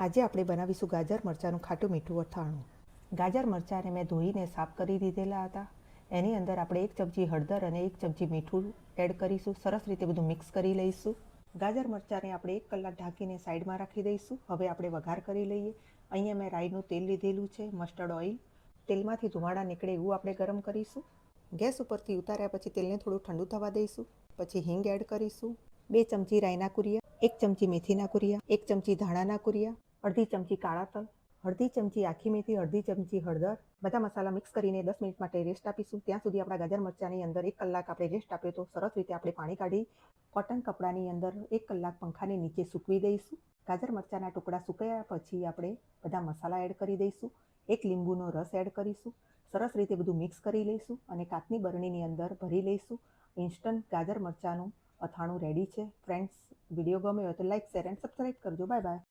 આજે આપણે બનાવીશું ગાજર મરચાંનું ખાટું મીઠું અથાણું। ગાજર મરચાંને મેં ધોઈને સાફ કરી દીધેલા હતા। એની અંદર આપણે 1 ચમચી હળદર અને 1 ચમચી મીઠું એડ કરીશું। સરસ રીતે બધું મિક્સ કરી લઈશું। ગાજર મરચાંને આપણે 1 કલાક ઢાંકીને સાઈડમાં રાખી દઈશું। હવે આપણે વઘાર કરી લઈએ। અહીંયા મેં રાઈનું તેલ લીધેલું છે, મસ્ટર્ડ ઓઇલ। તેલમાંથી ધુમાડા નીકળે એવું આપણે ગરમ કરીશું। ગેસ ઉપરથી ઉતાર્યા પછી તેલને થોડું ઠંડુ થવા દઈશું। પછી હિંગ એડ કરીશું। 2 ચમચી રાઈના કુરિયા, 1 ચમચી મેથીના કુરિયા, 1 ચમચી ધાણાના કુરિયા, અડધી ચમચી કાળા તલ, અડધી ચમચી આખી મેથી, અડધી ચમચી હળદર। બધા મસાલા મિક્સ કરીને 10 મિનિટ માટે રેસ્ટ આપીશું। ત્યાં સુધી આપણા ગાજર મરચાંની અંદર 1 કલાક આપણે રેસ્ટ આપ્યો તો સરસ રીતે આપણે પાણી કાઢી કોટન કપડાની અંદર 1 કલાક પંખાની નીચે સૂકવી દઈશું। ગાજર મરચાંના ટુકડા સુકાયા પછી આપણે બધા મસાલા એડ કરી દઈશું। 1 લીંબુનો રસ એડ કરીશું। સરસ રીતે બધું મિક્સ કરી લઈશું અને કાચની બરણીની અંદર ભરી લઈશું। ઇન્સ્ટન્ટ ગાજર મરચાંનું અથાણું રેડી છે। ફ્રેન્ડ્સ, વિડીયો ગમ્યો હોય તો લાઈક, શેર એન્ડ સબસ્ક્રાઈબ કરજો। Bye bye.